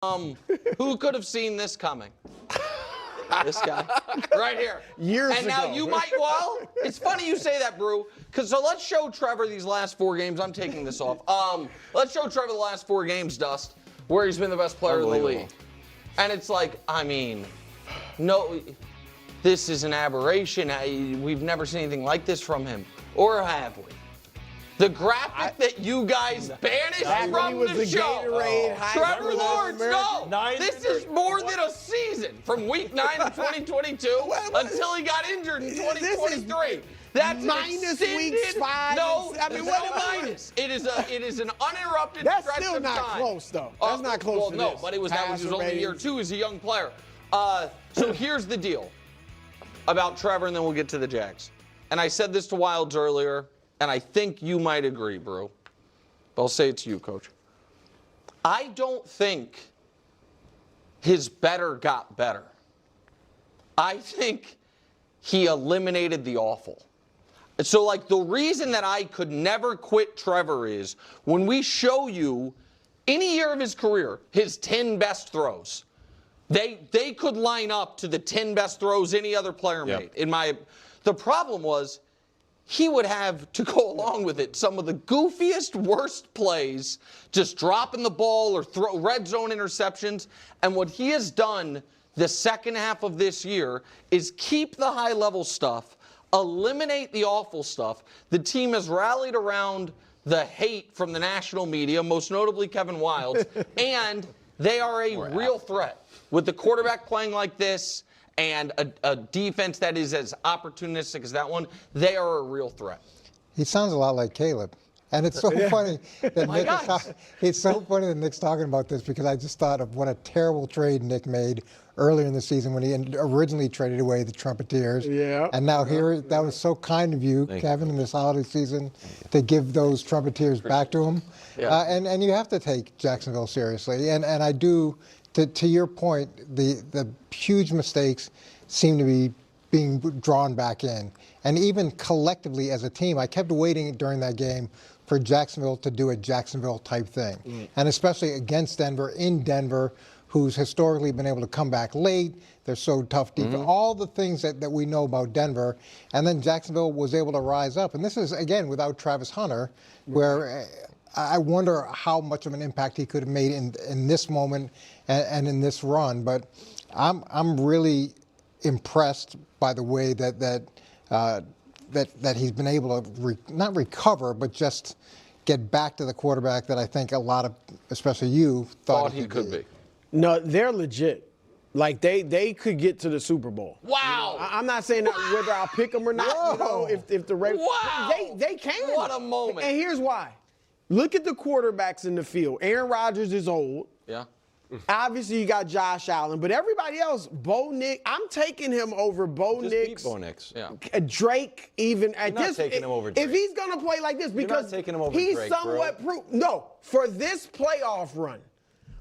Who could have seen this coming? This guy, right here. Years and now ago. you might, well, it's funny you say that, Brew, because so let's show Trevor these last 4 games. I'm taking this off. Let's show Trevor the last 4 games, Dust, where he's been the best player in the league. And it's like, I mean, no, this is an aberration. We've never seen anything like this from him. Or have we? The graphic that you guys banished from the show. Trevor Lawrence, no. This is more than a season from week 9 of 2022 until he got injured in 2023. That's minus weeks 5. No, I mean, what a minus. It is an uninterrupted That's stretch still of not time. Close, though. That's not close well, to no, this. but it was only year 2 as a young player. So here's the deal about Trevor, and then we'll get to the Jags. And I said this to Wilds earlier, and I think you might agree, Brew. But I'll say it to you, Coach. I don't think his better got better. I think he eliminated the awful. So, like, the reason that I could never quit Trevor is when we show you any year of his career, his 10 best throws, they could line up to the 10 best throws any other player made. The problem was he would have, to go along with it, some of the goofiest, worst plays, just dropping the ball or throw red zone interceptions. And what he has done the second half of this year is keep the high-level stuff, eliminate the awful stuff. The team has rallied around the hate from the national media, most notably Kevin Wildes, and they are a real threat. With the quarterback playing like this and a defense that is as opportunistic as that one, they are a real threat. He sounds a lot like Caleb. And it's so funny that it's so funny that Nick's talking about this, because I just thought of what a terrible trade Nick made earlier in the season when he originally traded away the Trumpeteers. Yeah. And now here, that was so kind of you, Kevin, in this holiday season to give those Trumpeteers back to him. Yeah. And you have to take Jacksonville seriously. And I do, to your point, the huge mistakes seem to be being drawn back in. And even collectively as a team, I kept waiting during that game for Jacksonville to do a Jacksonville type thing. And especially against Denver, in Denver, who's historically been able to come back late. They're so tough deep. All the things that we know about Denver. And then Jacksonville was able to rise up. And this is, again, without Travis Hunter, where I wonder how much of an impact he could have made in this moment and in this run. But I'm really impressed by the way that he's been able to not recover, but just get back to the quarterback that I think a lot of, especially you, thought he could be. No, they're legit. Like, they could get to the Super Bowl. Wow. You know, I'm not saying that whether I'll pick them or not, you know, if the Ravens. Wow. They can. What a moment. And here's why. Look at the quarterbacks in the field. Aaron Rodgers is old. Yeah. Obviously, you got Josh Allen, but everybody else, Bo Nix, I'm taking him over Bo Nix. Bo Nix. Yeah. Drake, even at You're not this. taking him over Drake. If he's going to play like this, because You're not taking him over he's Drake, somewhat no, for this playoff run.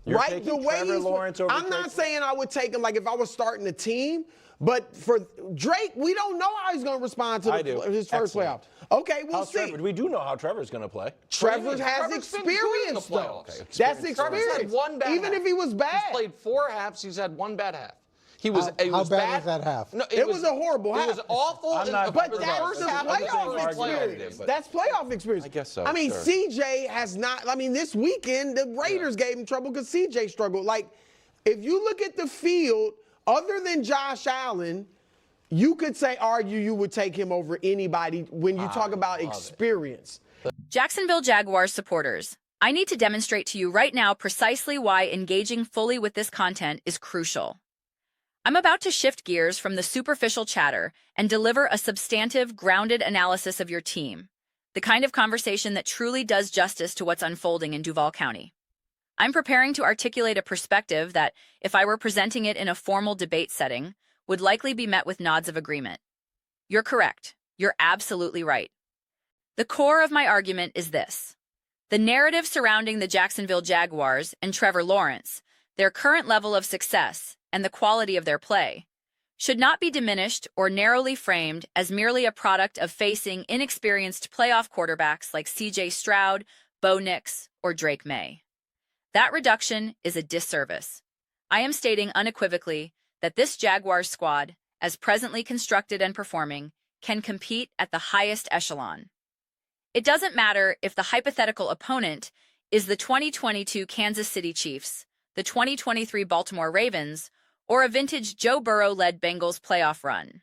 You're right, taking the way Trevor Lawrence over I'm not Drake? saying I would take him like if I was starting a team, but for Drake, we don't know how he's going to respond to his first playoff. Okay, we'll see. We do know how Trevor's going to play. Trevor has experience, though. Okay. That's Trevor's experience. had one bad Even half. if he was bad. He's played 4 halves. He's had 1 bad half. How bad was that half? No, it was a horrible half. It was awful. But that's the playoff experience. That's playoff experience. I guess so. I mean, sure. CJ has not. I mean, this weekend the Raiders gave him trouble because CJ struggled. Like, if you look at the field, other than Josh Allen, you could argue you would take him over anybody when you talk about experience. Jacksonville Jaguars supporters, I need to demonstrate to you right now precisely why engaging fully with this content is crucial. I'm about to shift gears from the superficial chatter and deliver a substantive, grounded analysis of your team, the kind of conversation that truly does justice to what's unfolding in Duval County. I'm preparing to articulate a perspective that, if I were presenting it in a formal debate setting, would likely be met with nods of agreement. You're correct. You're absolutely right. The core of my argument is this. The narrative surrounding the Jacksonville Jaguars and Trevor Lawrence, their current level of success, and the quality of their play, should not be diminished or narrowly framed as merely a product of facing inexperienced playoff quarterbacks like C.J. Stroud, Bo Nix, or Drake May. That reduction is a disservice. I am stating unequivocally that this Jaguars squad, as presently constructed and performing, can compete at the highest echelon. It doesn't matter if the hypothetical opponent is the 2022 Kansas City Chiefs, the 2023 Baltimore Ravens, or a vintage Joe Burrow-led Bengals playoff run.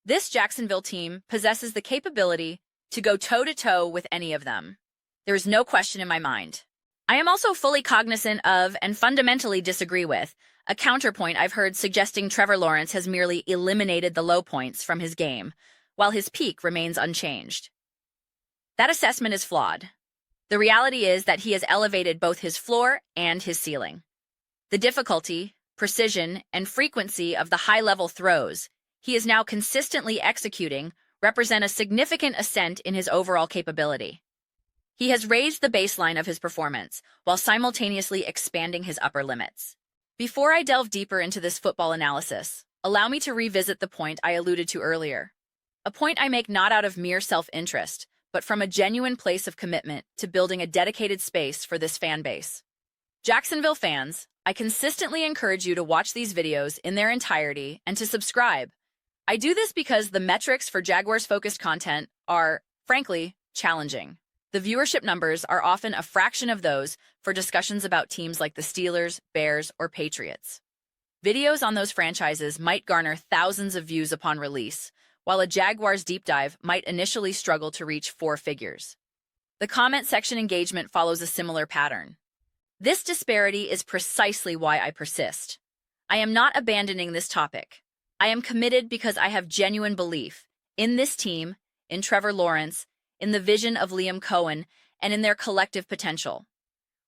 This Jacksonville team possesses the capability to go toe-to-toe with any of them. There is no question in my mind. I am also fully cognizant of and fundamentally disagree with a counterpoint I've heard suggesting Trevor Lawrence has merely eliminated the low points from his game, while his peak remains unchanged. That assessment is flawed. The reality is that he has elevated both his floor and his ceiling. The difficulty, precision, and frequency of the high-level throws he is now consistently executing represent a significant ascent in his overall capability. He has raised the baseline of his performance while simultaneously expanding his upper limits. Before I delve deeper into this football analysis, allow me to revisit the point I alluded to earlier. A point I make not out of mere self-interest, but from a genuine place of commitment to building a dedicated space for this fan base. Jacksonville fans, I consistently encourage you to watch these videos in their entirety and to subscribe. I do this because the metrics for Jaguars-focused content are, frankly, challenging. The viewership numbers are often a fraction of those for discussions about teams like the Steelers, Bears, or Patriots. Videos on those franchises might garner thousands of views upon release, while a Jaguars deep dive might initially struggle to reach 4 figures. The comment section engagement follows a similar pattern. This disparity is precisely why I persist. I am not abandoning this topic. I am committed because I have genuine belief in this team, in Trevor Lawrence, in the vision of Liam Cohen, and in their collective potential.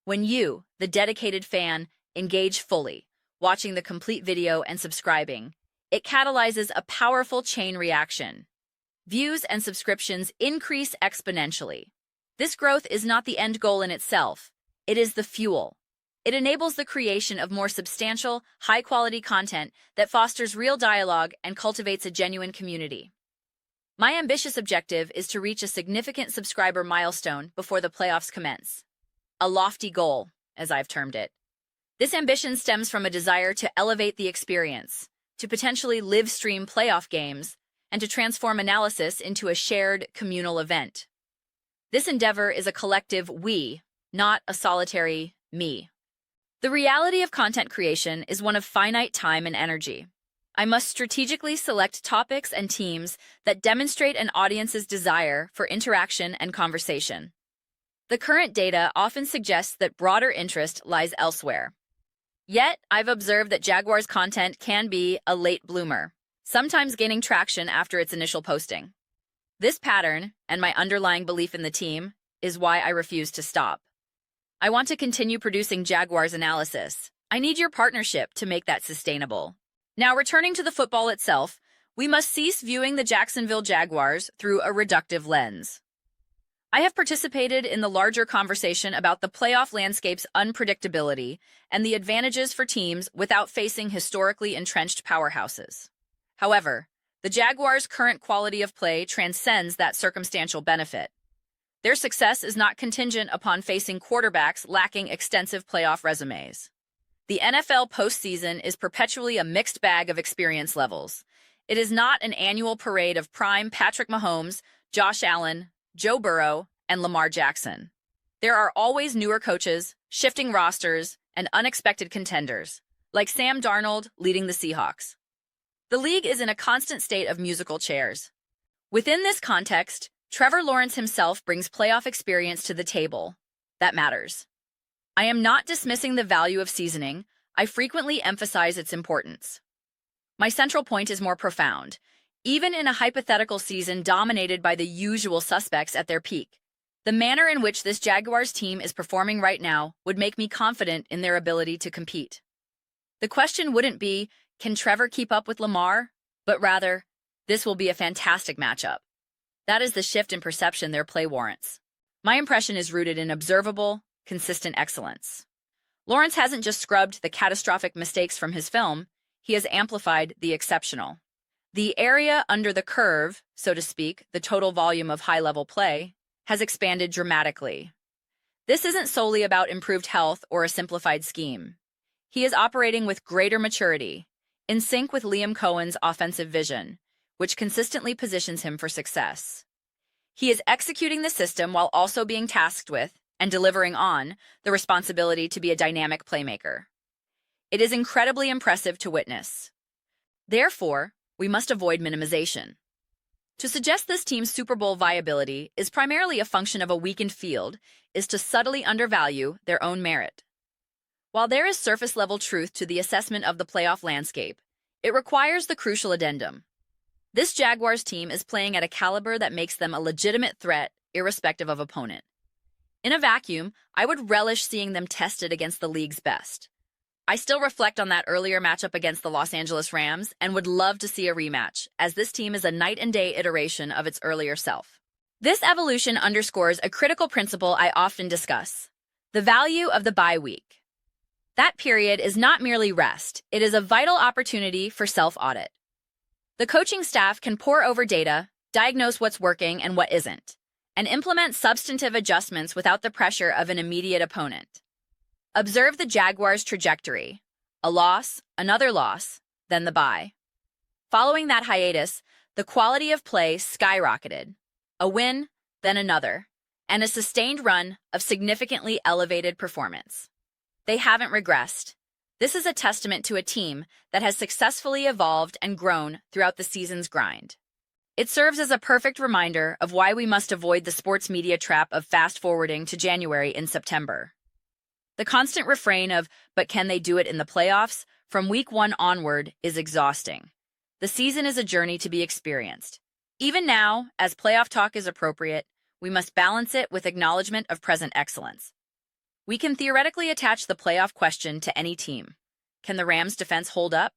When you, the dedicated fan, engage fully, watching the complete video and subscribing, it catalyzes a powerful chain reaction. Views and subscriptions increase exponentially. This growth is not the end goal in itself. It is the fuel. It enables the creation of more substantial, high-quality content that fosters real dialogue and cultivates a genuine community. My ambitious objective is to reach a significant subscriber milestone before the playoffs commence. A lofty goal, as I've termed it. This ambition stems from a desire to elevate the experience, to potentially live-stream playoff games, and to transform analysis into a shared, communal event. This endeavor is a collective we, not a solitary me. The reality of content creation is one of finite time and energy. I must strategically select topics and teams that demonstrate an audience's desire for interaction and conversation. The current data often suggests that broader interest lies elsewhere. Yet, I've observed that Jaguars content can be a late bloomer, sometimes gaining traction after its initial posting. This pattern, and my underlying belief in the team, is why I refuse to stop. I want to continue producing Jaguars analysis. I need your partnership to make that sustainable. Now, returning to the football itself, we must cease viewing the Jacksonville Jaguars through a reductive lens. I have participated in the larger conversation about the playoff landscape's unpredictability and the advantages for teams without facing historically entrenched powerhouses. However, the Jaguars' current quality of play transcends that circumstantial benefit. Their success is not contingent upon facing quarterbacks lacking extensive playoff resumes. The NFL postseason is perpetually a mixed bag of experience levels. It is not an annual parade of prime Patrick Mahomes, Josh Allen, Joe Burrow, and Lamar Jackson. There are always newer coaches, shifting rosters, and unexpected contenders, like Sam Darnold leading the Seahawks. The league is in a constant state of musical chairs. Within this context, Trevor Lawrence himself brings playoff experience to the table. That matters. I am not dismissing the value of seasoning. I frequently emphasize its importance. My central point is more profound. Even in a hypothetical season dominated by the usual suspects at their peak, the manner in which this Jaguars team is performing right now would make me confident in their ability to compete. The question wouldn't be, can Trevor keep up with Lamar? But rather, this will be a fantastic matchup. That is the shift in perception their play warrants. My impression is rooted in observable, consistent excellence. Lawrence hasn't just scrubbed the catastrophic mistakes from his film, he has amplified the exceptional. The area under the curve, so to speak, the total volume of high-level play, has expanded dramatically. This isn't solely about improved health or a simplified scheme. He is operating with greater maturity, in sync with Liam Cohen's offensive vision, which consistently positions him for success. He is executing the system while also being tasked with, and delivering on, the responsibility to be a dynamic playmaker. It is incredibly impressive to witness. Therefore, we must avoid minimization. To suggest this team's Super Bowl viability is primarily a function of a weakened field is to subtly undervalue their own merit. While there is surface-level truth to the assessment of the playoff landscape, it requires the crucial addendum. This Jaguars team is playing at a caliber that makes them a legitimate threat, irrespective of opponent. In a vacuum, I would relish seeing them tested against the league's best. I still reflect on that earlier matchup against the Los Angeles Rams and would love to see a rematch, as this team is a night-and-day iteration of its earlier self. This evolution underscores a critical principle I often discuss: the value of the bye week. That period is not merely rest, it is a vital opportunity for self-audit. The coaching staff can pore over data, diagnose what's working and what isn't, and implement substantive adjustments without the pressure of an immediate opponent. Observe the Jaguars' trajectory: a loss, another loss, then the bye. Following that hiatus, the quality of play skyrocketed: a win, then another, and a sustained run of significantly elevated performance. They haven't regressed. This is a testament to a team that has successfully evolved and grown throughout the season's grind. It serves as a perfect reminder of why we must avoid the sports media trap of fast-forwarding to January and September. The constant refrain of, "but can they do it in the playoffs?" from week 1 onward is exhausting. The season is a journey to be experienced. Even now, as playoff talk is appropriate, we must balance it with acknowledgement of present excellence. We can theoretically attach the playoff question to any team. Can the Rams' defense hold up?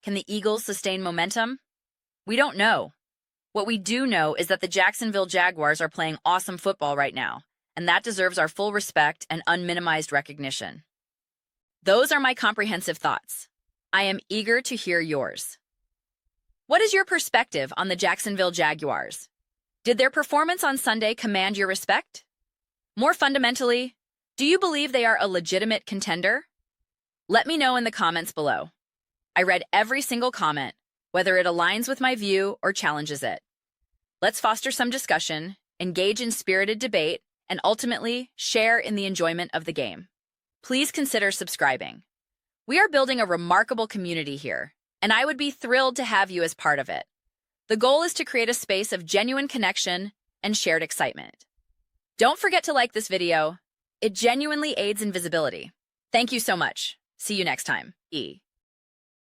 Can the Eagles sustain momentum? We don't know. What we do know is that the Jacksonville Jaguars are playing awesome football right now, and that deserves our full respect and unminimized recognition. Those are my comprehensive thoughts. I am eager to hear yours. What is your perspective on the Jacksonville Jaguars? Did their performance on Sunday command your respect? More fundamentally, do you believe they are a legitimate contender? Let me know in the comments below. I read every single comment, whether it aligns with my view or challenges it. Let's foster some discussion, engage in spirited debate, and ultimately share in the enjoyment of the game. Please consider subscribing. We are building a remarkable community here, and I would be thrilled to have you as part of it. The goal is to create a space of genuine connection and shared excitement. Don't forget to like this video. It genuinely aids in visibility. Thank you so much. See you next time. E.